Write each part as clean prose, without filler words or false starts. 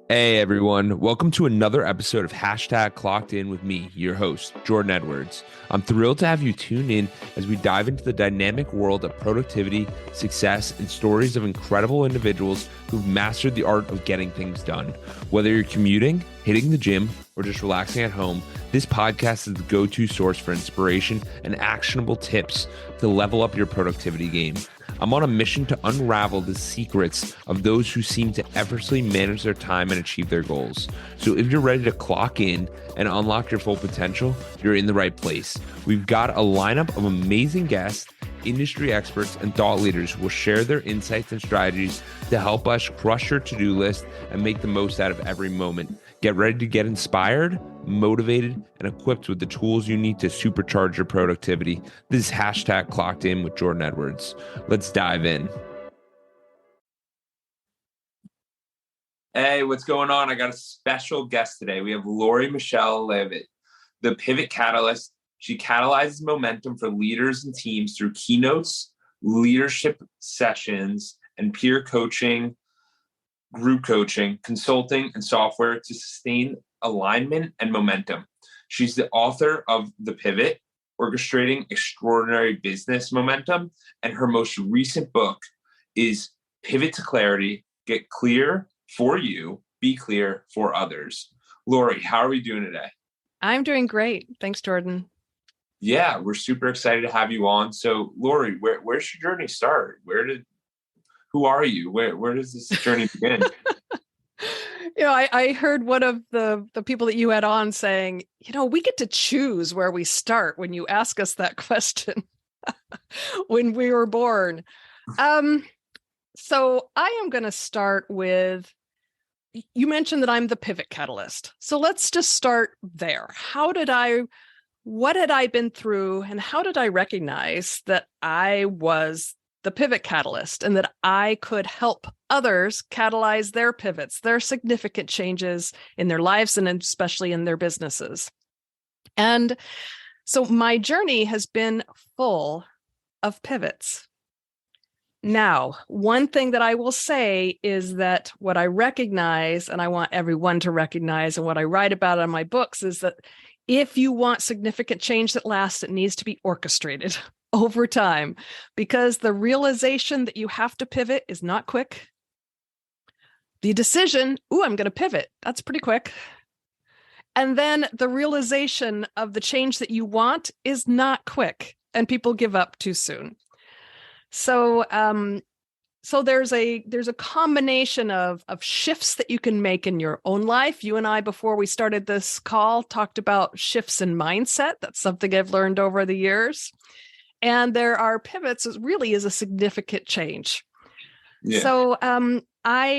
Hey everyone, welcome to another episode of Clockedin with me, your host, Jordan Edwards. I'm thrilled to have you tune in as we dive into the dynamic world of productivity, success, and stories of incredible individuals who've mastered the art of getting things done. Whether you're commuting, hitting the gym, or just relaxing at home, this podcast is the go-to source for inspiration and actionable tips to level up your productivity game. I'm on a mission to unravel the secrets of those who seem to effortlessly manage their time and achieve their goals. So if you're ready to clock in and unlock your full potential, you're in the right place. We've got a lineup of amazing guests, industry experts, and thought leaders who will share their insights and strategies to help us crush your to-do list and make the most out of every moment. Get ready to get inspired, motivated, and equipped with the tools you need to supercharge your productivity. This is Clockedin with Jordan Edwards. Let's dive in. Hey, what's going on? I got a special guest today. We have Michele Leavitt, the Pivot Catalyst. She catalyzes momentum for leaders and teams through keynotes, leadership sessions, and peer coaching, group coaching, consulting, and software to sustain alignment and momentum. She's the author of The Pivot, Orchestrating Extraordinary Business Momentum, and her most recent book is Pivot to Clarity, Get Clear for You, Be Clear for Others. Lori, how are we doing today? I'm doing great. Thanks, Jordan. Yeah, we're super excited to have you on. So, Lori, where should your journey start? Who are you? Where does this journey begin? I heard one of the people that you had on saying, we get to choose where we start when you ask us that question when we were born. So I am going to start with, you mentioned that I'm the pivot catalyst. So let's just start there. What had I been through, and how did I recognize that I was the pivot catalyst and that I could help others catalyze their pivots, their significant changes in their lives and especially in their businesses? And so my journey has been full of pivots. Now, one thing that I will say is that what I recognize, and I want everyone to recognize, and what I write about in my books, is that if you want significant change that lasts, it needs to be orchestrated over time, because the realization that you have to pivot is not quick. The decision, I'm going to pivot, that's pretty quick. And then the realization of the change that you want is not quick, and people give up too soon. So there's a combination of shifts that you can make in your own life. You and I, before we started this call, talked about shifts in mindset. That's something I've learned over the years. And there are pivots. It really is a significant change. Yeah. So I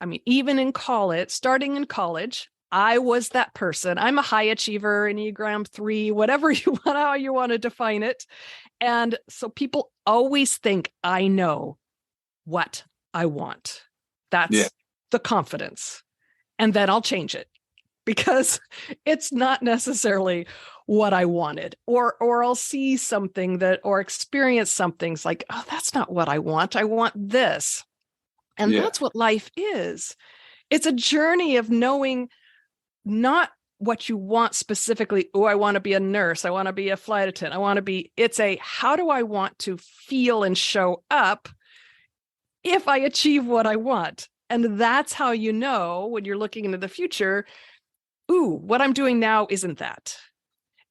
mean, even in college, starting in college, I was that person. I'm a high achiever, Enneagram 3, whatever how you want to define it. And so people always think I know what I want. That's the confidence. And then I'll change it because it's not necessarily what I wanted, or I'll see something or experience something like, oh, that's not what I want. I want this. And that's what life is. It's a journey of knowing not what you want specifically. Oh, I want to be a nurse. I want to be a flight attendant. It's how do I want to feel and show up if I achieve what I want? And that's how you know when you're looking into the future, what I'm doing now isn't that.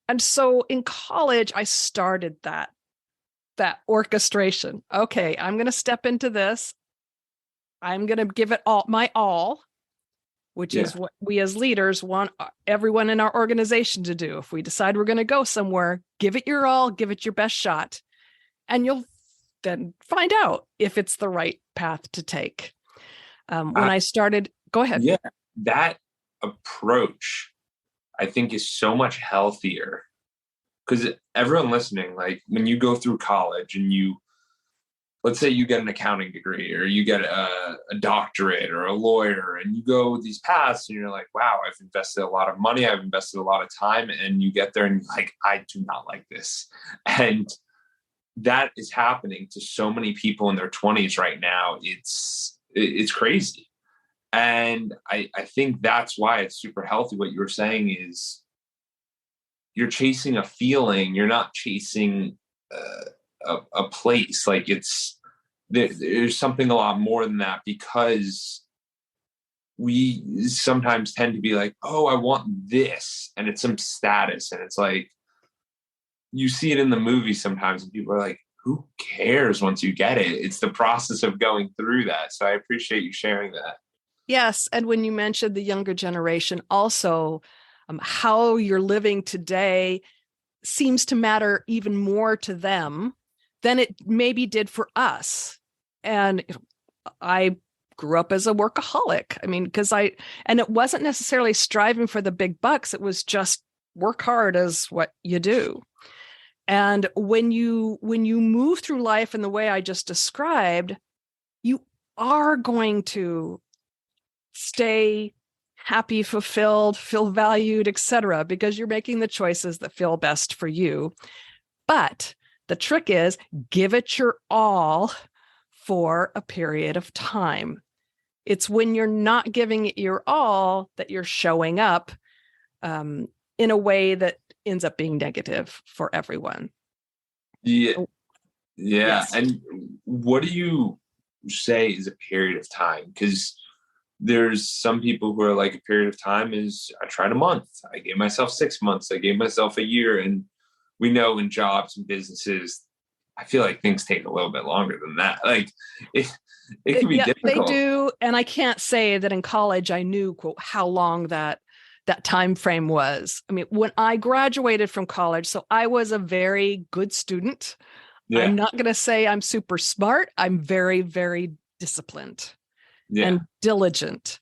And so in college, I started that orchestration. Okay, I'm going to step into this. I'm going to give it my all, which is what we as leaders want everyone in our organization to do. If we decide we're going to go somewhere, give it your all, give it your best shot, and you'll then find out if it's the right path to take. When I started, go ahead. Yeah, that approach, I think, is so much healthier, because everyone listening, like when you go through college and let's say you get an accounting degree, or you get a doctorate or a lawyer, and you go these paths and you're like, wow, I've invested a lot of money, I've invested a lot of time, and you get there and you're like, I do not like this. And that is happening to so many people in their 20s right now. It's crazy. And I think that's why it's super healthy. What you were saying is you're chasing a feeling, you're not chasing a place. Like there's something a lot more than that, because we sometimes tend to be like, oh, I want this, and it's some status, and it's like you see it in the movie sometimes, and people are like, who cares once you get it? It's the process of going through that. So I appreciate you sharing that. Yes. And when you mentioned the younger generation, also how you're living today seems to matter even more to them than it maybe did for us. And I grew up as a workaholic. I mean, and it wasn't necessarily striving for the big bucks. It was just work hard as what you do. And when you move through life in the way I just described, you are going to stay happy, fulfilled, feel valued, etc., because you're making the choices that feel best for you. But the trick is give it your all for a period of time. It's when you're not giving it your all that you're showing up in a way that ends up being negative for everyone. Yeah. Yeah. Yes. And what do you say is a period of time? Because there's some people who are like, a period of time is, I tried a month, I gave myself 6 months, I gave myself a year. And we know in jobs and businesses, I feel like things take a little bit longer than that. Like it can be Yeah, they difficult. do. And I can't say that in college I knew, quote, how long that time frame was. I mean, when I graduated from college, so I was a very good student. Yeah. I'm not going to say I'm super smart. I'm very, very disciplined Yeah. and diligent.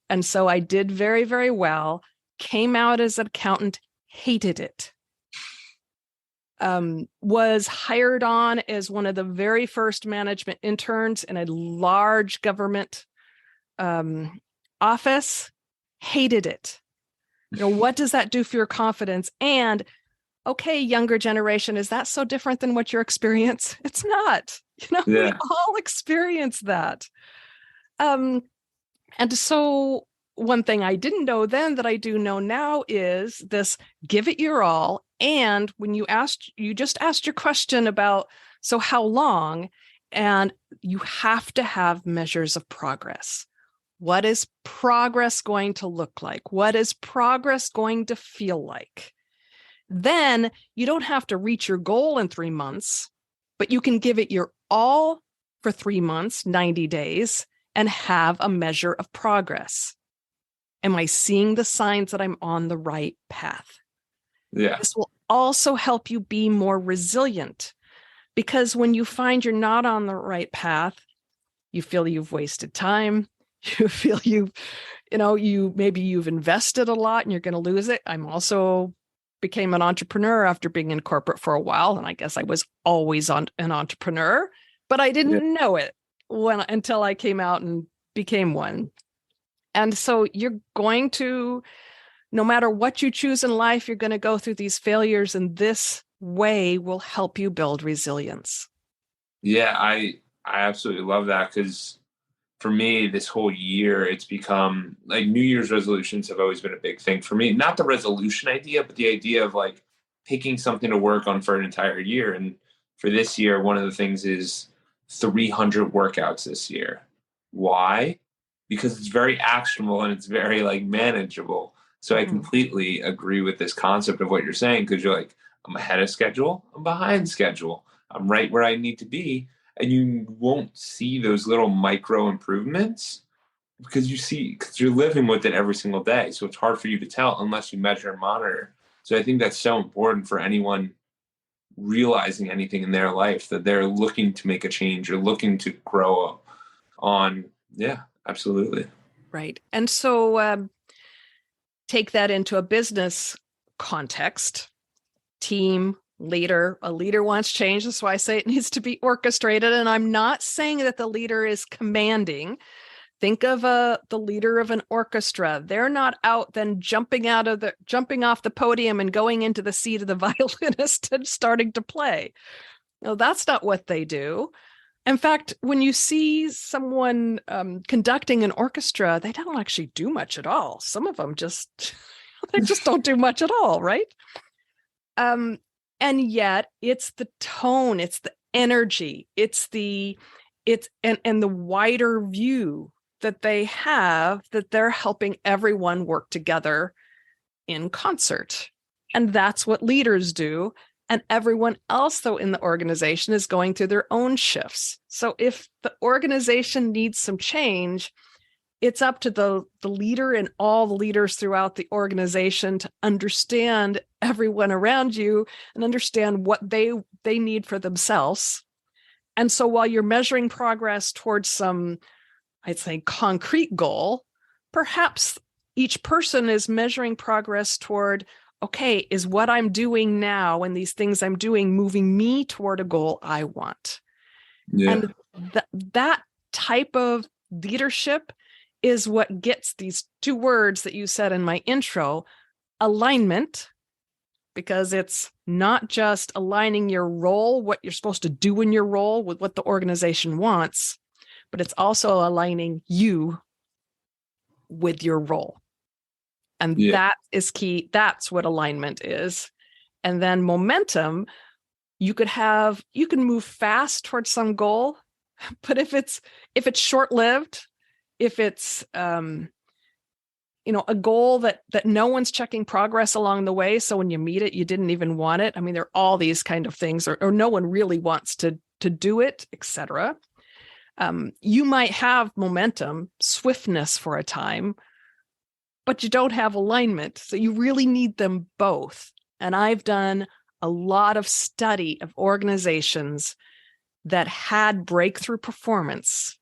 And so I did very, very well, came out as an accountant, hated it. Was hired on as one of the very first management interns in a large government office, hated it. What does that do for your confidence? And okay, younger generation, is that so different than what your experience? It's not. We Yeah. all experience that. And so one thing I didn't know then that I do know now is this: give it your all. And when you just asked your question about, so how long? And you have to have measures of progress. What is progress going to look like? What is progress going to feel like? Then you don't have to reach your goal in 3 months, but you can give it your all for 3 months, 90 days, and have a measure of progress. Am I seeing the signs that I'm on the right path? Yeah. This will also help you be more resilient, because when you find you're not on the right path, you feel you've wasted time. You feel maybe you've invested a lot and you're going to lose it. I'm also became an entrepreneur after being in corporate for a while. And I guess I was always an entrepreneur, but I Yeah. didn't know it until I came out and became one. And so you're going to, no matter what you choose in life, you're going to go through these failures, and this way will help you build resilience. Yeah. I absolutely love that, because for me, this whole year, it's become like New Year's resolutions have always been a big thing for me. Not the resolution idea, but the idea of like picking something to work on for an entire year. And for this year, one of the things is 300 workouts this year. Why? Because it's very actionable and it's very like manageable. So I Mm-hmm. completely agree with this concept of what you're saying, because you're like, I'm ahead of schedule, I'm behind schedule, I'm right where I need to be, and you won't see those little micro improvements because you're living with it every single day. So it's hard for you to tell unless you measure and monitor. So I think that's so important for anyone realizing anything in their life, that they're looking to make a change or looking to grow on. Yeah, absolutely. Right. And so take that into a business context. Team, leader. A leader wants change. That's why I say it needs to be orchestrated. And I'm not saying that the leader is commanding. Think of the leader of an orchestra. They're not out then jumping off the podium and going into the seat of the violinist and starting to play. No, that's not what they do. In fact, when you see someone conducting an orchestra, they don't actually do much at all. Some of them just they just don't do much at all, right? And yet it's the tone, it's the energy, it's the wider view that they have, that they're helping everyone work together in concert. And that's what leaders do. And everyone else, though, in the organization is going through their own shifts. So if the organization needs some change, it's up to the leader and all the leaders throughout the organization to understand everyone around you and understand what they need for themselves. And so while you're measuring progress towards some, I'd say, concrete goal, perhaps each person is measuring progress toward, okay, is what I'm doing now and these things I'm doing moving me toward a goal I want? Yeah. And that type of leadership is what gets these two words that you said in my intro, alignment, because it's not just aligning your role, what you're supposed to do in your role with what the organization wants, but it's also aligning you with your role. And that is key. That's what alignment is. And then momentum, you can move fast towards some goal, but if it's short-lived, if it's a goal that no one's checking progress along the way, so when you meet it, you didn't even want it. I mean, there are all these kind of things, or no one really wants to do it, etc. You might have momentum, swiftness for a time, but you don't have alignment. So you really need them both. And I've done a lot of study of organizations that had breakthrough performance,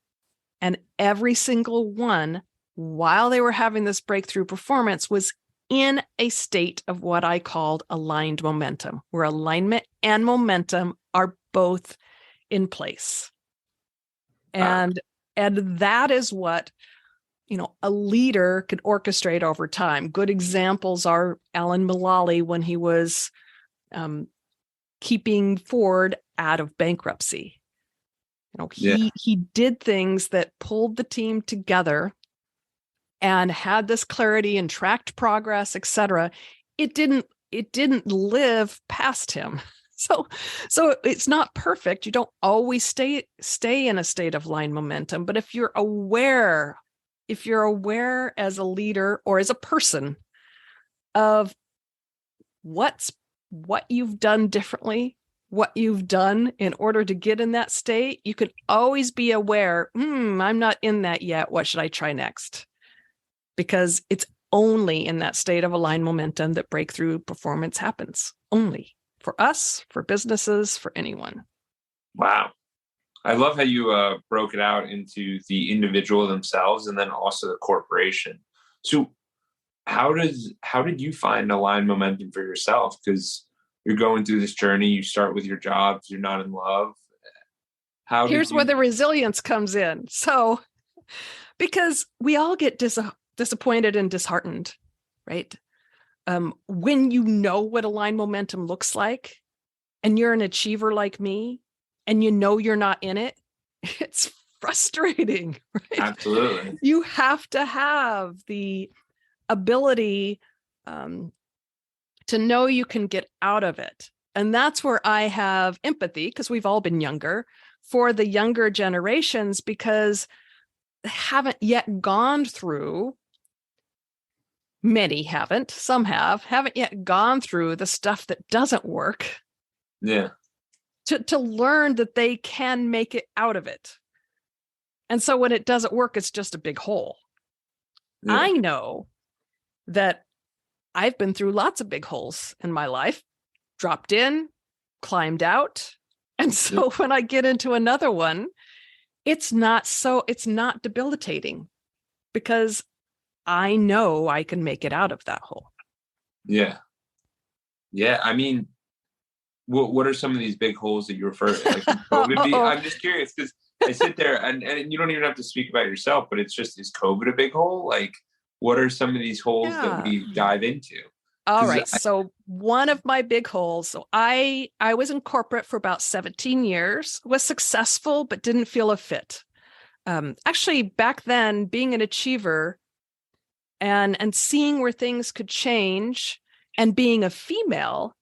and every single one, while they were having this breakthrough performance, was in a state of what I called aligned momentum, where alignment and momentum are both in place. And that is what, a leader could orchestrate over time. Good examples are Alan Mulally when he was keeping Ford out of bankruptcy. He did things that pulled the team together and had this clarity and tracked progress, etc. It didn't live past him. So it's not perfect. You don't always stay in a state of aligned momentum, but if you're aware as a leader or as a person of what you've done differently, what you've done in order to get in that state, you can always be aware, I'm not in that yet. What should I try next? Because it's only in that state of aligned momentum that breakthrough performance happens. Only for us, for businesses, for anyone. Wow. I love how you broke it out into the individual themselves and then also the corporation. So how did you find aligned momentum for yourself? Because you're going through this journey, you start with your jobs, you're not in love. Here's where the resilience comes in. So, because we all get disappointed and disheartened, right? When you know what aligned momentum looks like, and you're an achiever like me, and you're not in it, it's frustrating, right? Absolutely. You have to have the ability to know you can get out of it. And that's where I have empathy, because we've all been younger, for the younger generations, because they haven't yet gone through, many haven't, some haven't yet gone through the stuff that doesn't work. Yeah. To learn that they can make it out of it. And so when it doesn't work, it's just a big hole. Yeah. I know that I've been through lots of big holes in my life, dropped in, climbed out. And so when I get into another one, it's not debilitating, because I know I can make it out of that hole. Yeah. Yeah. I mean, what are some of these big holes that you refer to? Like COVID? I'm just curious, because I sit there and you don't even have to speak about yourself, but it's just, is COVID a big hole? Like, what are some of these holes that we dive into? All right. So one of my big holes. So I was in corporate for about 17 years, was successful, but didn't feel a fit. Actually, back then, being an achiever and seeing where things could change, and being a female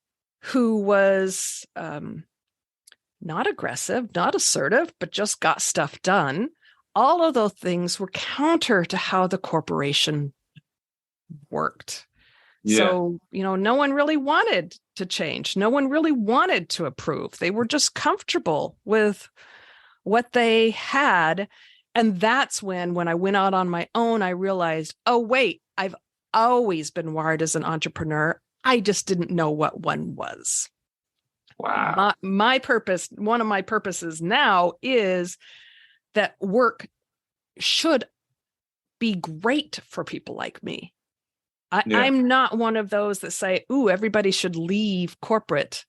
who was not aggressive, not assertive, but just got stuff done. All of those things were counter to how the corporation worked. Yeah. So, no one really wanted to change. No one really wanted to approve. They were just comfortable with what they had. And that's when I went out on my own, I realized, oh, wait, I've always been wired as an entrepreneur. I just didn't know what one was. Wow. My purpose, one of my purposes now is that work should be great for people like me. I'm not one of those that say, ooh, everybody should leave corporate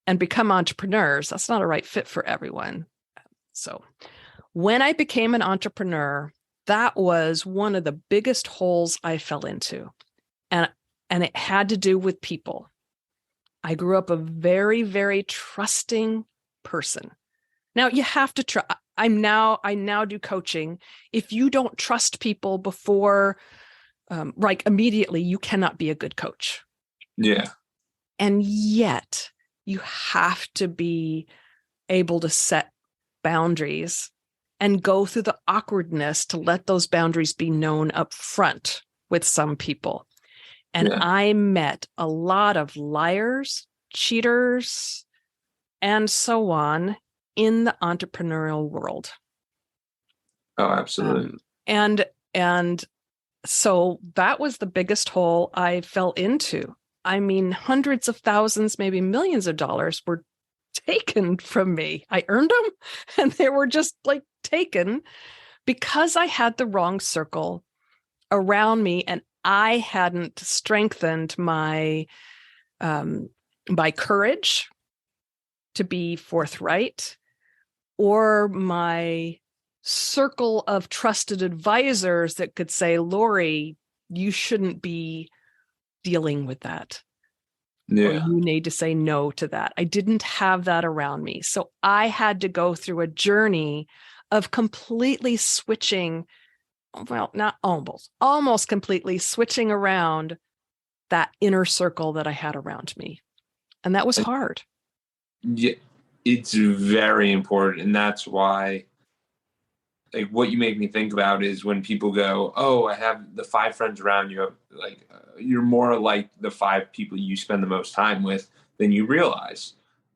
and become entrepreneurs. That's not a right fit for everyone. So when I became an entrepreneur, that was one of the biggest holes I fell into. And it had to do with people. I grew up a very, very trusting person. Now you have to trust. I now do coaching. If you don't trust people before, like immediately, you cannot be a good coach. Yeah. And yet you have to be able to set boundaries and go through the awkwardness to let those boundaries be known up front with some people. And I met a lot of liars, cheaters, and so on in the entrepreneurial world. Oh, absolutely. And so that was the biggest hole I fell into. I mean, hundreds of thousands, maybe millions of dollars were taken from me. I earned them and they were just like taken because I had the wrong circle around me and I hadn't strengthened my my courage to be forthright, or my circle of trusted advisors that could say, Lori, you shouldn't be dealing with that. Or you need to say no to that. I didn't have that around me. So I had to go through a journey of completely switching, well, not almost completely switching around that inner circle that I had around me. And that was hard. Yeah, it's very important. And that's why, like, what you make me think about is when people go, oh, I have the 5 friends around you, like, you're more like the 5 people you spend the most time with than you realize.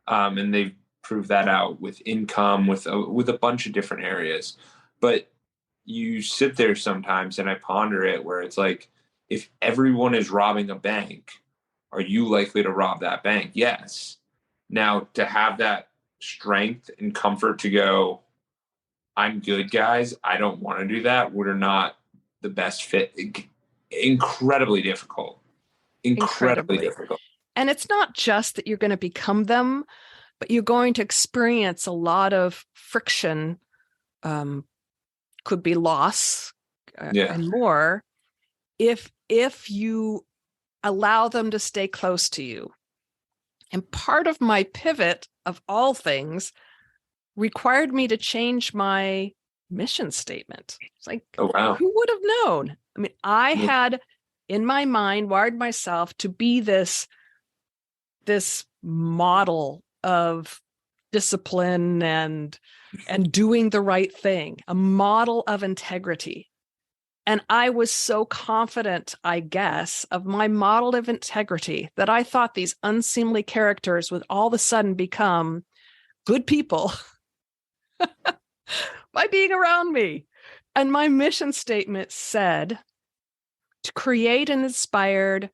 And they've proved that out with income, with a bunch of different areas. But you sit there sometimes and I ponder it where it's like, if everyone is robbing a bank, are you likely to rob that bank? Yes. Now, to have that strength and comfort to go, I'm good, guys, I don't want to do that, we're not the best fit. Incredibly difficult. Incredibly difficult. And it's not just that you're going to become them, but you're going to experience a lot of friction, could be loss, and more, if you allow them to stay close to you. And part of my pivot, of all things, required me to change my mission statement. It's like, oh, wow. Who would have known? I mean, I had in my mind wired myself to be this model of discipline and doing the right thing, a model of integrity. And I was so confident, I guess, of my model of integrity that I thought these unseemly characters would all of a sudden become good people by being around me. And my mission statement said to create and inspired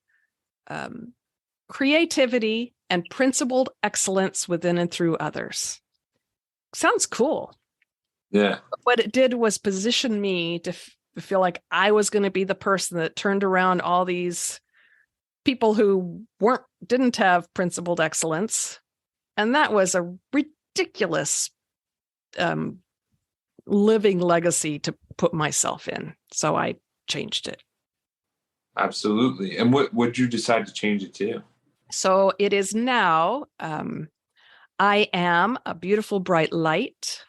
creativity and principled excellence within and through others. Sounds cool. Yeah. What it did was position me to feel like I was going to be the person that turned around all these people who didn't have principled excellence. And that was a ridiculous living legacy to put myself in. So I changed it. Absolutely. And what would you decide to change it to? So it is now, I am a beautiful, bright light,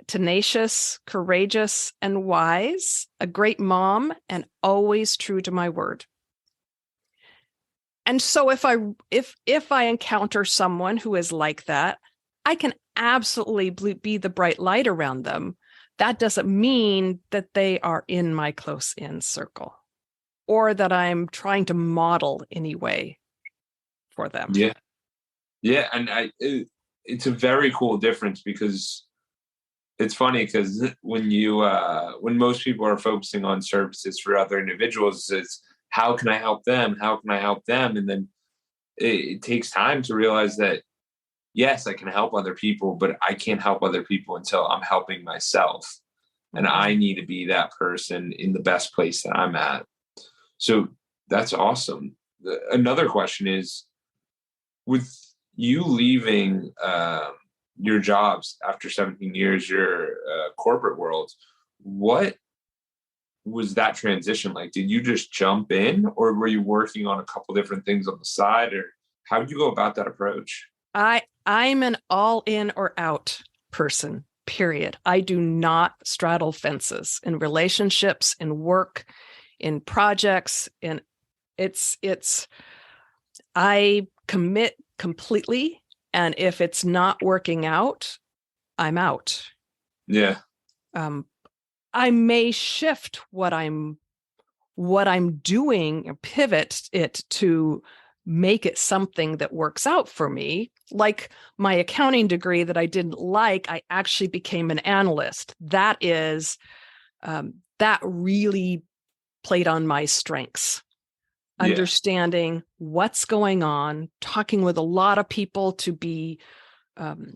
tenacious, courageous, and wise, a great mom, and always true to my word. And so if I encounter someone who is like that, I can absolutely be the bright light around them. That doesn't mean that they are in my close in circle or that I'm trying to model any way for them. Yeah. Yeah. And it's a very cool difference, because it's funny because when most people are focusing on services for other individuals, it's how can I help them? How can I help them? And then it takes time to realize that, yes, I can help other people, but I can't help other people until I'm helping myself. And I need to be that person in the best place that I'm at. So that's awesome. Another question is, with you leaving your jobs after 17 years, your corporate world, what was that transition like? Did you just jump in, or were you working on a couple different things on the side, or how did you go about that approach? I'm an all in or out person, period. I do not straddle fences in relationships, in work, in projects, in it's I commit completely, and if it's not working out, I'm out. Yeah. I may shift what I'm doing, pivot it to make it something that works out for me. Like my accounting degree that I didn't like, I actually became an analyst. That is, that really played on my strengths. Yeah. Understanding what's going on, talking with a lot of people to be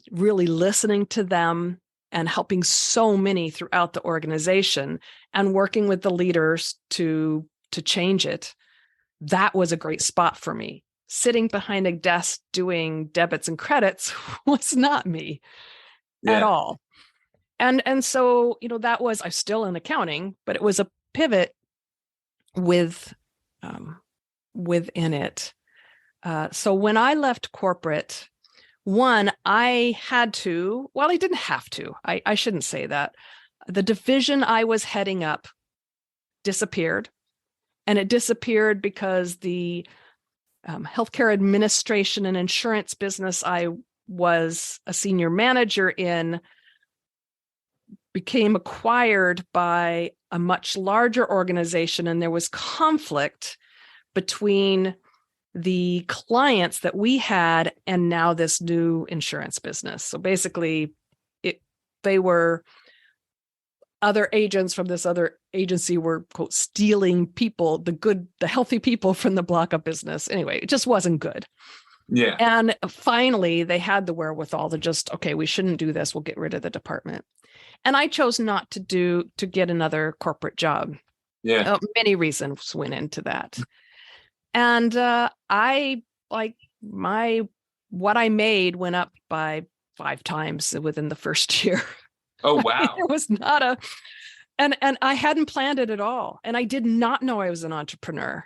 really listening to them and helping so many throughout the organization and working with the leaders to change it. That was a great spot for me. Sitting behind a desk doing debits and credits was not me at Yeah. all. And so, that was, I'm still in accounting, but it was a pivot with within it. So when I left corporate, one, I had to, well, I didn't have to. I shouldn't say that. The division I was heading up disappeared. And it disappeared because the healthcare administration and insurance business I was a senior manager in became acquired by a much larger organization. And there was conflict between the clients that we had and now this new insurance business. So basically, they were other agents from this other agency were, quote, stealing people, the healthy people from the block of business. Anyway, it just wasn't good. Yeah. And finally, they had the wherewithal to just, okay, we shouldn't do this. We'll get rid of the department. And I chose not to get another corporate job. Yeah. Many reasons went into that. And I what I made went up by 5 times within the first year. Oh, wow. It was not and I hadn't planned it at all. And I did not know I was an entrepreneur.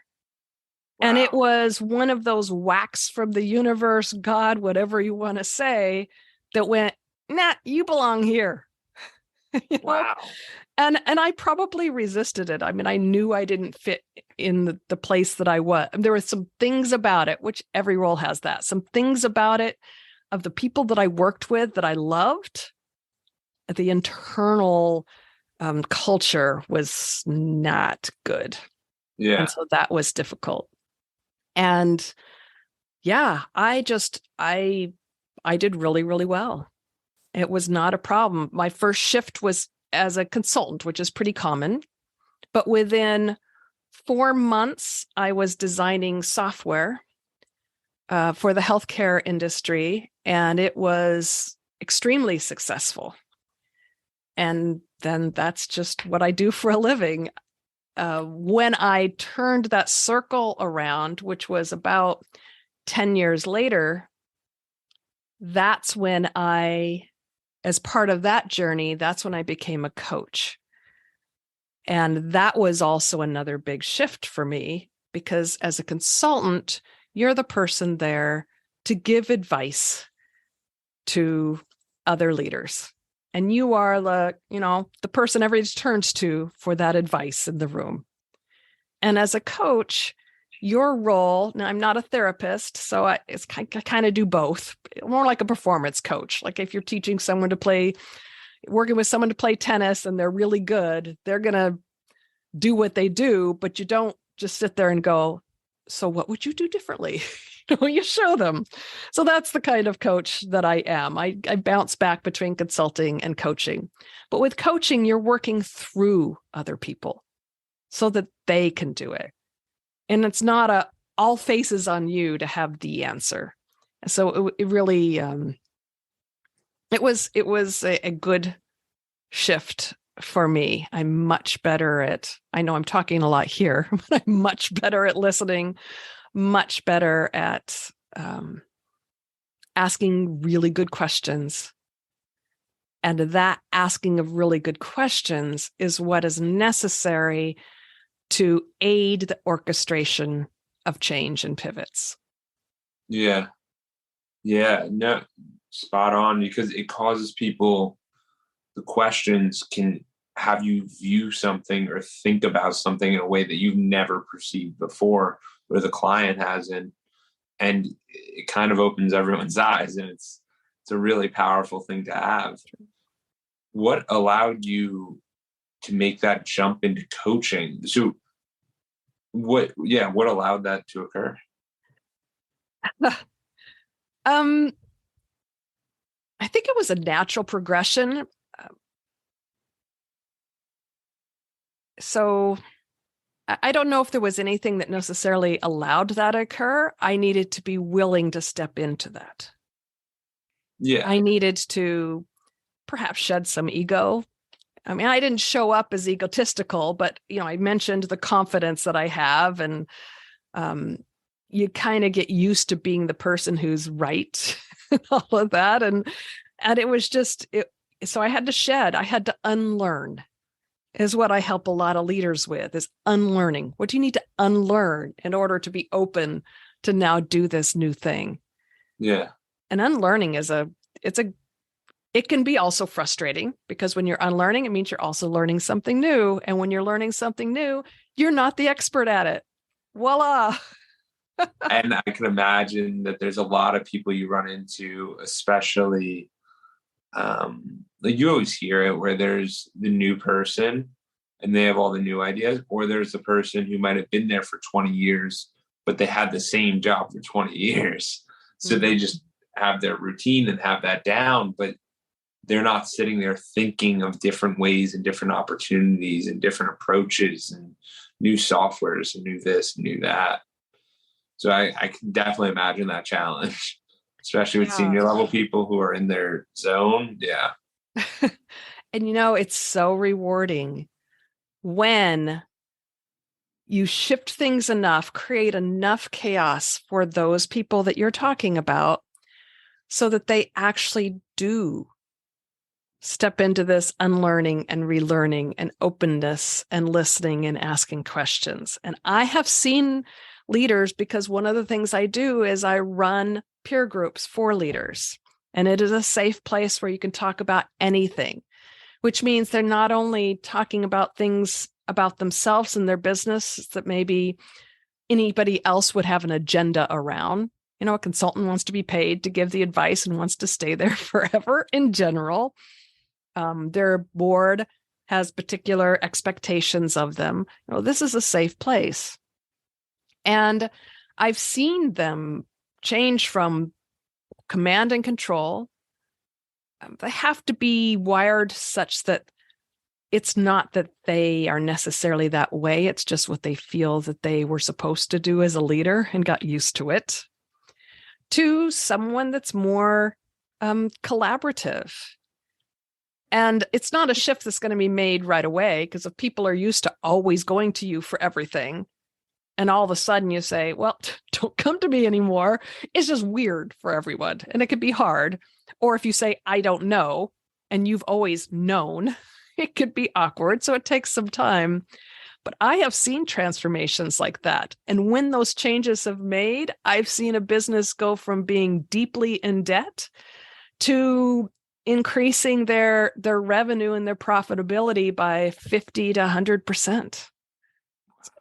Wow. And it was one of those whacks from the universe, God, whatever you want to say, that went, nah, you belong here. Wow. And I probably resisted it. I mean, I knew I didn't fit in the place that I was. There were some things about it, which every role has that. Some things about it, of the people that I worked with that I loved. The internal culture was not good. Yeah. And so that was difficult. And yeah, I did really, really well. It was not a problem. My first shift was as a consultant, which is pretty common. But within 4 months, I was designing software for the healthcare industry, and it was extremely successful. And then that's just what I do for a living. When I turned that circle around, which was about 10 years later, that's when as part of that journey, that's when I became a coach. And that was also another big shift for me, because as a consultant, you're the person there to give advice to other leaders. And you are the person everybody turns to for that advice in the room. And as a coach, your role, now I'm not a therapist, so I kind of do both, more like a performance coach. Like if you're teaching someone to working with someone to play tennis and they're really good, they're going to do what they do, but you don't just sit there and go, so what would you do differently? You show them. So that's the kind of coach that I am. I bounce back between consulting and coaching. But with coaching, you're working through other people so that they can do it. And it's not all faces on you to have the answer. So it really, it was a good shift for me. I'm much better I know I'm talking a lot here, but I'm much better at listening, much better at asking really good questions. And that asking of really good questions is what is necessary to aid the orchestration of change and pivots. Yeah. Yeah. No, spot on, because it causes people, the questions can have you view something or think about something in a way that you've never perceived before, or the client hasn't. And it kind of opens everyone's eyes, and it's a really powerful thing to have. What allowed you to make that jump into coaching? So what allowed that to occur? I think it was a natural progression. So I don't know if there was anything that necessarily allowed that to occur. I needed to be willing to step into that. Yeah. I needed to perhaps shed some ego. I mean, I didn't show up as egotistical, but I mentioned the confidence that I have, and you kind of get used to being the person who's right and all of that. And it was just so I had to unlearn, is what I help a lot of leaders with, is unlearning. What do you need to unlearn in order to be open to now do this new thing? Yeah. And unlearning it can be also frustrating, because when you're unlearning, it means you're also learning something new. And when you're learning something new, you're not the expert at it. Voila. And I can imagine that there's a lot of people you run into, especially like you always hear it, where there's the new person and they have all the new ideas, or there's the person who might have been there for 20 years, but they had the same job for 20 years. So they just have their routine and have that down, but they're not sitting there thinking of different ways and different opportunities and different approaches and new softwares and new this and new that. So I can definitely imagine that challenge, especially with senior level people who are in their zone. Yeah. And it's so rewarding when you shift things enough, create enough chaos for those people that you're talking about, so that they actually do step into this unlearning and relearning and openness and listening and asking questions. And I have seen leaders, because one of the things I do is I run peer groups for leaders. And it is a safe place where you can talk about anything, which means they're not only talking about things about themselves and their business that maybe anybody else would have an agenda around. A consultant wants to be paid to give the advice and wants to stay there forever in general. Their board has particular expectations of them. This is a safe place. And I've seen them change from command and control. They have to be wired such that it's not that they are necessarily that way. It's just what they feel that they were supposed to do as a leader and got used to it, to someone that's more collaborative. And it's not a shift that's going to be made right away, because if people are used to always going to you for everything, and all of a sudden you say, well, don't come to me anymore, it's just weird for everyone. And it could be hard. Or if you say, I don't know, and you've always known, it could be awkward. So it takes some time. But I have seen transformations like that. And when those changes have made, I've seen a business go from being deeply in debt to increasing their revenue and their profitability by 50 to 100%.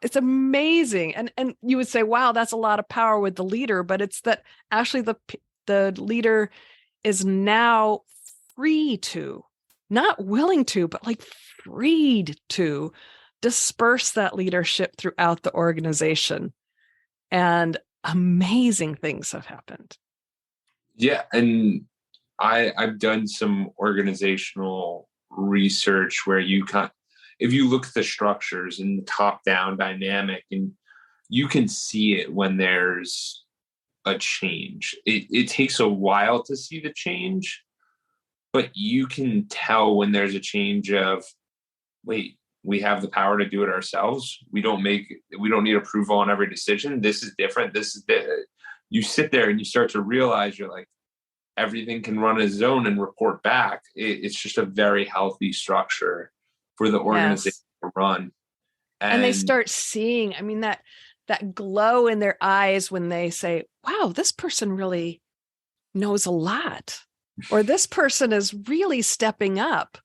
It's amazing. And you would say, wow, that's a lot of power with the leader, but it's that actually the leader is now free to, not willing to, but like freed to disperse that leadership throughout the organization. And amazing things have happened. Yeah. And I've done some organizational research where if you look at the structures and the top-down dynamic, and you can see it when there's a change. It takes a while to see the change, but you can tell when there's a change of, wait, we have the power to do it ourselves. We don't need approval on every decision. This is different. You sit there and you start to realize you're like, everything can run its own and report back. It's just a very healthy structure for the organization to run. And they start seeing, I mean, that glow in their eyes when they say, wow, this person really knows a lot, or this person is really stepping up,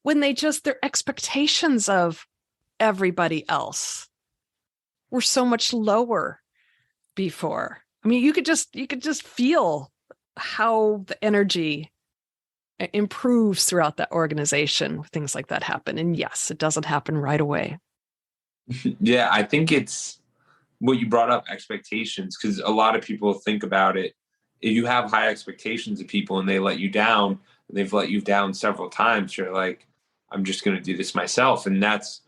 when their expectations of everybody else were so much lower before. I mean, you could just feel how the energy improves throughout that organization. Things like that happen. And yes, it doesn't happen right away. Yeah, I think it's what you brought up, expectations, because a lot of people think about it. If you have high expectations of people and they let you down, they've let you down several times, you're like, I'm just going to do this myself. And that's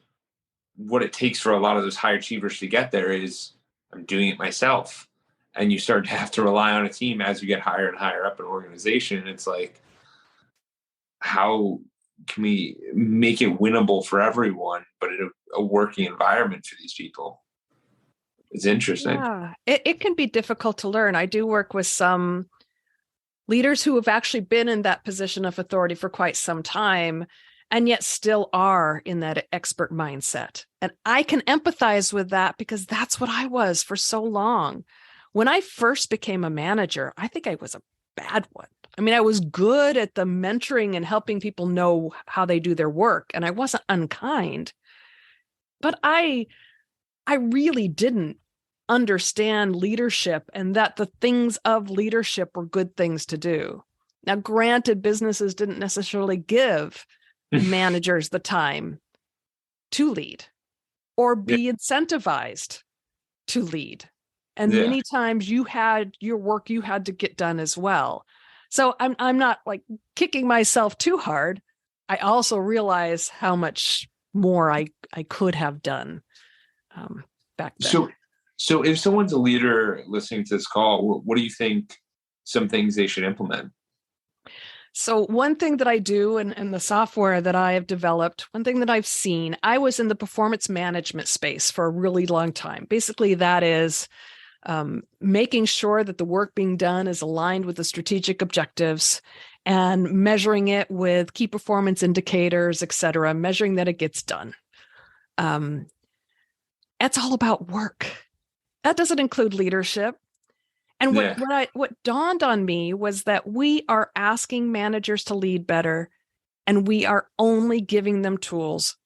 what it takes for a lot of those high achievers to get there is, I'm doing it myself. And you start to have to rely on a team as you get higher and higher up in an organization. And it's like, how can we make it winnable for everyone, but in a working environment for these people? It's interesting. Yeah, it can be difficult to learn. I do work with some leaders who have actually been in that position of authority for quite some time, and yet still are in that expert mindset. And I can empathize with that because that's what I was for so long. When I first became a manager, I think I was a bad one. I mean, I was good at the mentoring and helping people know how they do their work, and I wasn't unkind. But I really didn't understand leadership and that the things of leadership were good things to do. Now, granted, businesses didn't necessarily give managers the time to lead or be incentivized to lead. And many times you had your work you had to get done as well. So I'm not like kicking myself too hard. I also realize how much more I could have done back then. So if someone's a leader listening to this call, what do you think some things they should implement? So one thing that I do in the software that I have developed, one thing that I've seen, I was in the performance management space for a really long time. Basically, that is making sure that the work being done is aligned with the strategic objectives and measuring it with key performance indicators, et cetera, measuring that it gets done. That's all about work. That doesn't include leadership. And what dawned on me was that we are asking managers to lead better, and we are only giving them tools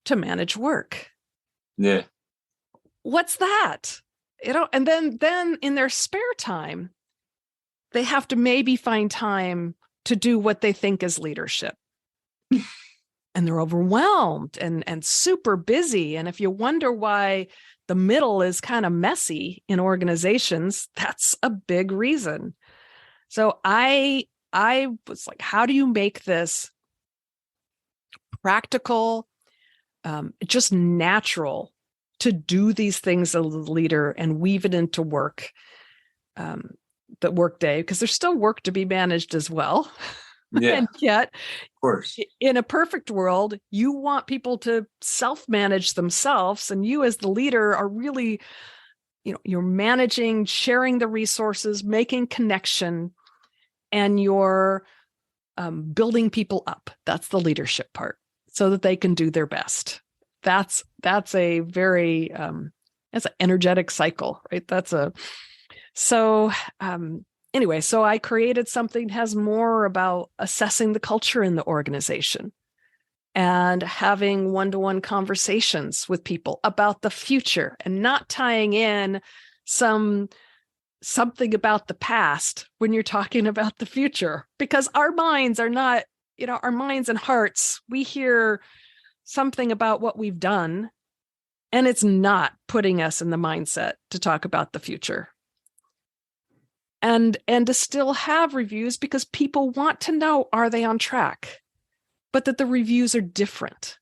to manage work. Yeah. What's that? And then in their spare time, they have to maybe find time to do what they think is leadership. And they're overwhelmed and super busy. And if you wonder why the middle is kind of messy in organizations, that's a big reason. So I was like, how do you make this practical, just natural to do these things as a leader and weave it into work, the workday, because there's still work to be managed as well. Yeah. And yet, of course, in a perfect world, you want people to self-manage themselves, and you as the leader are really, you're managing, sharing the resources, making connection, and you're building people up. That's the leadership part, so that they can do their best. that's a very that's an energetic cycle, right? So anyway, so I created something that has more about assessing the culture in the organization and having one-to-one conversations with people about the future and not tying in something about the past when you're talking about the future, because our minds are not, our minds and hearts, we hear something about what we've done, and it's not putting us in the mindset to talk about the future. And to still have reviews, because people want to know, are they on track? But that the reviews are different.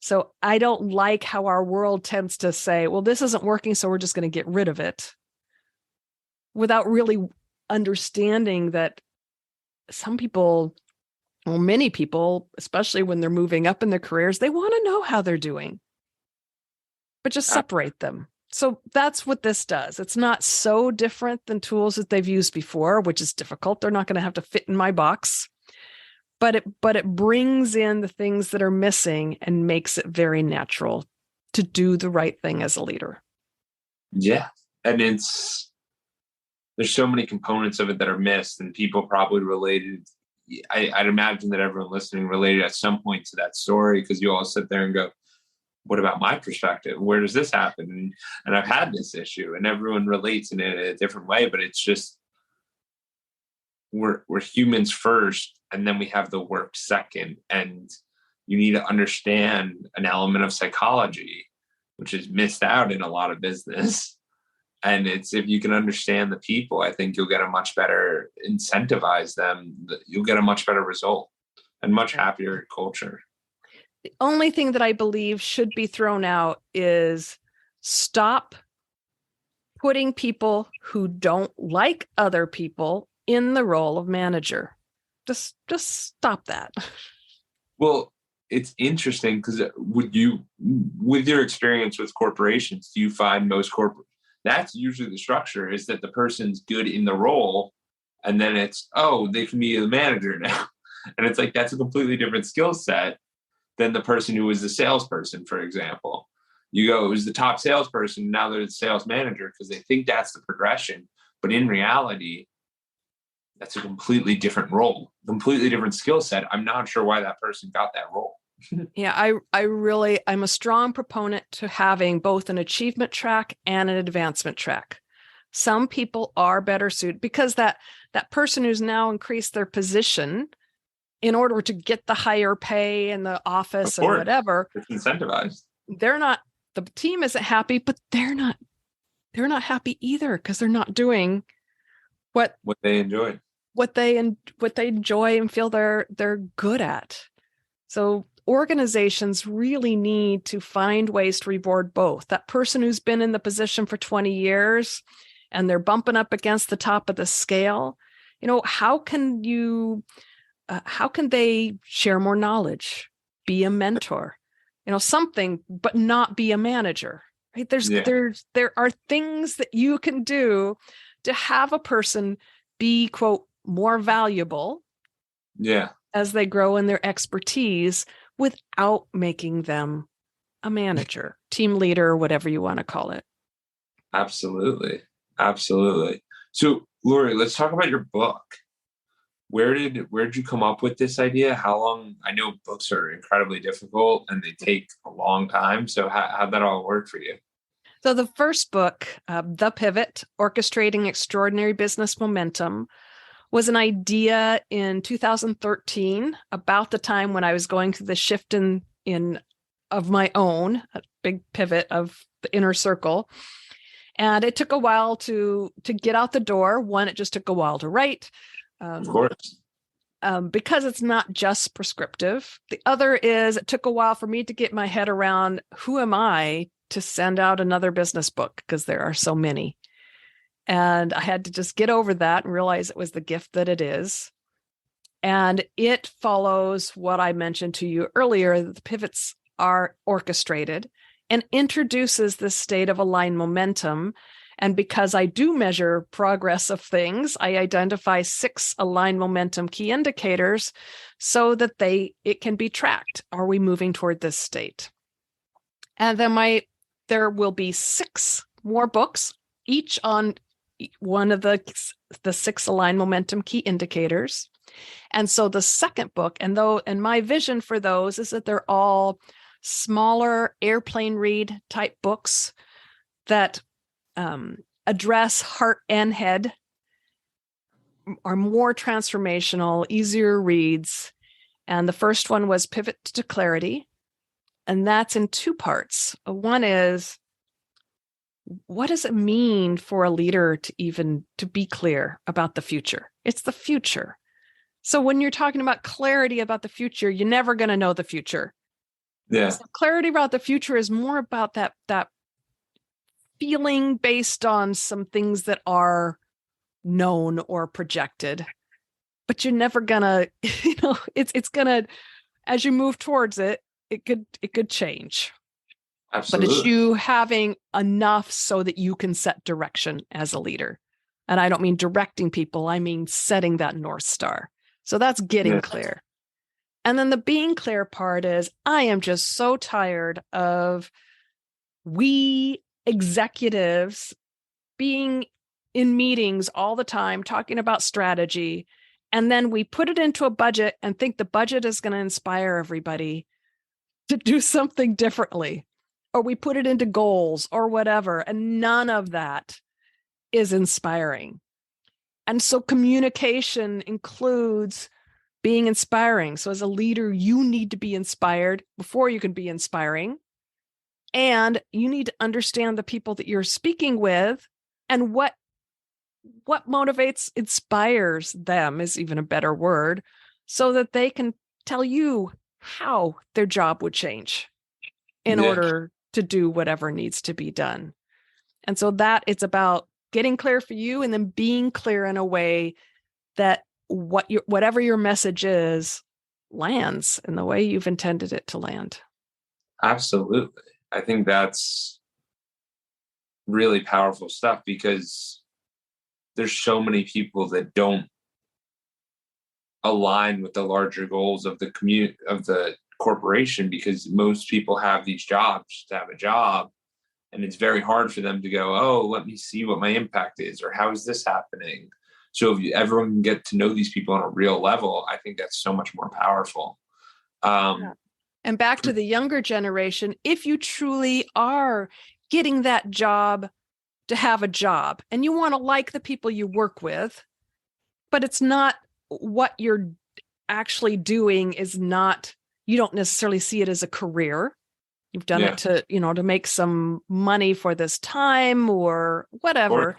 So I don't like how our world tends to say, well, this isn't working, so we're just going to get rid of it, without really understanding that some people, well, many people, especially when they're moving up in their careers, they want to know how they're doing, but just separate them. So that's what this does. It's not so different than tools that they've used before, which is difficult. They're not going to have to fit in my box, but it brings in the things that are missing and makes it very natural to do the right thing as a leader. Yeah. And there's so many components of it that are missed, and people probably related. I'd imagine that everyone listening related at some point to that story, because you all sit there and go, what about my perspective? Where does this happen? And I've had this issue, and everyone relates in a different way, but it's just, we're humans first, and then we have the work second. And you need to understand an element of psychology, which is missed out in a lot of business. And it's, if you can understand the people, I think you'll get a much better, incentivize them. You'll get a much better result and much happier culture. The only thing that I believe should be thrown out is stop putting people who don't like other people in the role of manager. Just stop that. Well, it's interesting, because with your experience with corporations, do you find most that's usually the structure, is that the person's good in the role, and then it's, oh, they can be the manager now. And it's like, that's a completely different skill set than the person who was the salesperson, for example. You go, it was the top salesperson, now they're the sales manager, because they think that's the progression. But in reality, that's a completely different role, completely different skill set. I'm not sure why that person got that role. Yeah, I'm a strong proponent to having both an achievement track and an advancement track. Some people are better suited, because that person who's now increased their position in order to get the higher pay in the office and whatever, it's incentivized. The team isn't happy, but they're not happy either, because they're not doing what they enjoy, what they enjoy and feel they're good at. So organizations really need to find ways to reward both. That person who's been in the position for 20 years and they're bumping up against the top of the scale, how can they share more knowledge, be a mentor, something, but not be a manager, right? There are things that you can do to have a person be, quote, more valuable. Yeah. As they grow in their expertise, without making them a manager, team leader, whatever you want to call it. Absolutely. Absolutely. So, Lori, let's talk about your book. Where did you come up with this idea? How long? I know books are incredibly difficult and they take a long time. So how'd that all work for you? So the first book, The Pivot, Orchestrating Extraordinary Business Momentum, was an idea in 2013, about the time when I was going through the shift in of my own, a big pivot of the inner circle. And it took a while to get out the door. One, it just took a while to write. Of course. Because it's not just prescriptive. The other is, it took a while for me to get my head around, who am I to send out another business book? Because there are so many. And I had to just get over that and realize it was the gift that it is. And it follows what I mentioned to you earlier, that the pivots are orchestrated, and introduces this state of aligned momentum. And because I do measure progress of things, I identify 6 aligned momentum key indicators so that it can be tracked. Are we moving toward this state? And then there will be 6 more books, each on one of the 6 align momentum key indicators. And so the second book, and my vision for those is that they're all smaller airplane read type books that address heart and head, are more transformational, easier reads. And the first one was Pivot to Clarity. And that's in 2 parts. One is, what does it mean for a leader to be clear about the future? It's the future. So when you're talking about clarity about the future, you're never going to know the future. Yeah. So clarity about the future is more about that feeling based on some things that are known or projected. But you're never gonna, it's gonna, as you move towards it, it could change. Absolutely. But it's you having enough so that you can set direction as a leader. And I don't mean directing people, I mean setting that North Star. So that's getting clear. And then the being clear part is, I am just so tired of we executives being in meetings all the time, talking about strategy. And then we put it into a budget and think the budget is going to inspire everybody to do something differently. Or we put it into goals or whatever. And none of that is inspiring. And so communication includes being inspiring. So as a leader, you need to be inspired before you can be inspiring. And you need to understand the people that you're speaking with and what motivates, inspires them is even a better word, so that they can tell you how their job would change in order to do whatever needs to be done. And so that it's about getting clear for you and then being clear in a way that whatever your message is lands in the way you've intended it to land. Absolutely. I think that's really powerful stuff, because there's so many people that don't align with the larger goals of the corporation, because most people have these jobs to have a job, and it's very hard for them to go, oh, let me see what my impact is, or how is this happening? So if everyone can get to know these people on a real level, I think that's so much more powerful. And back to the younger generation, if you truly are getting that job to have a job and you want to like the people you work with, but it's not what you're actually doing is not, you don't necessarily see it as a career. You've done it to make some money for this time or whatever.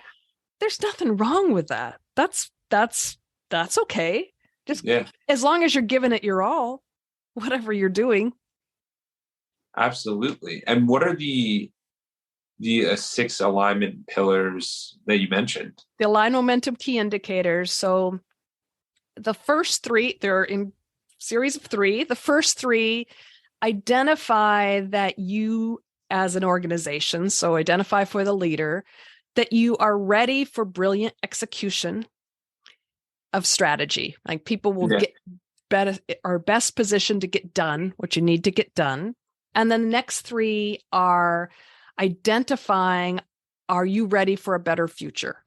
There's nothing wrong with that. That's okay. Just as long as you're giving it your all, whatever you're doing. Absolutely. And what are the 6 alignment pillars that you mentioned? The align momentum key indicators. So the first 3, they're in series of 3. The first 3 identify that you as an organization, so identify for the leader, that you are ready for brilliant execution of strategy. Like people will get better, are best positioned to get done what you need to get done. And then the next 3 are identifying, are you ready for a better future?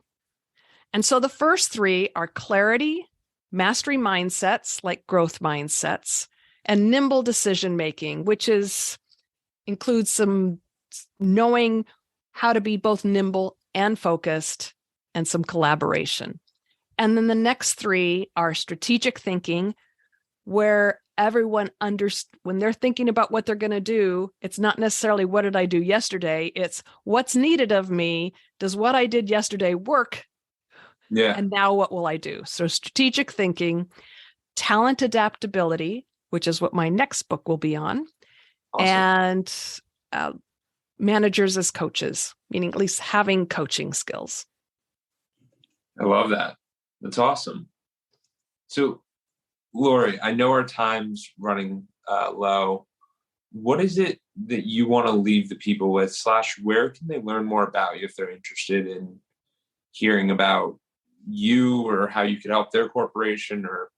And so the first 3 are clarity, mastery mindsets like growth mindsets, and nimble decision making, which includes some knowing how to be both nimble and focused, and some collaboration. And then the next 3 are strategic thinking, where everyone when they're thinking about what they're going to do, it's not necessarily what did I do yesterday, it's what's needed of me. Does what I did yesterday work? And now what will I do? So strategic thinking, talent adaptability, which is what my next book will be on, and managers as coaches, meaning at least having coaching skills. I love that. That's awesome. So, Lori, I know our time's running low. What is it that you want to leave the people with, / where can they learn more about you if they're interested in hearing about you or how you could help their corporation? Or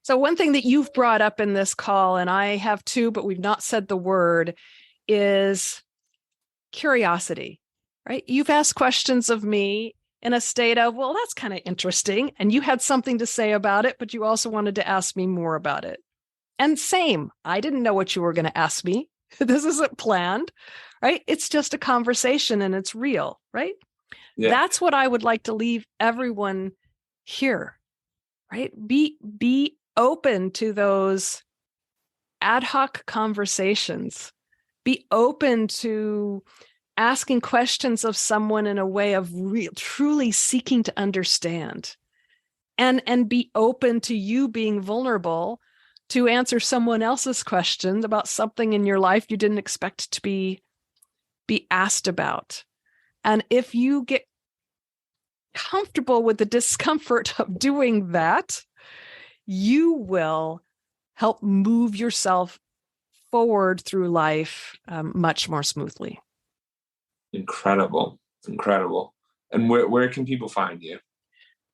So one thing that you've brought up in this call, and I have too, but we've not said the word, is curiosity, right? You've asked questions of me in a state of, well, that's kind of interesting. And you had something to say about it, but you also wanted to ask me more about it. And same, I didn't know what you were going to ask me. This isn't planned, right? It's just a conversation and it's real, right? Yeah. That's what I would like to leave everyone here, right? Be open to those ad hoc conversations. Be open to asking questions of someone in a way of truly seeking to understand, and be open to you being vulnerable to answer someone else's questions about something in your life you didn't expect to be asked about. And if you get comfortable with the discomfort of doing that, you will help move yourself forward through life much more smoothly. Incredible. And where can people find you?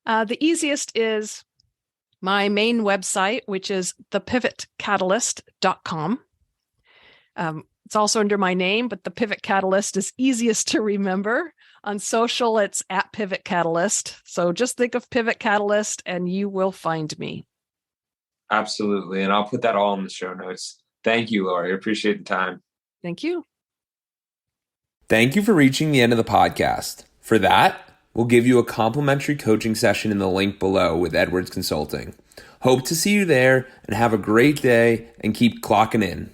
The easiest is my main website, which is thepivotcatalyst.com. It's also under my name, but the Pivot Catalyst is easiest to remember. On social, it's at Pivot Catalyst. So just think of Pivot Catalyst and you will find me. Absolutely. And I'll put that all in the show notes. Thank you, Lori. I appreciate the time. Thank you. Thank you for reaching the end of the podcast. For that, we'll give you a complimentary coaching session in the link below with Edwards Consulting. Hope to see you there and have a great day and keep clocking in.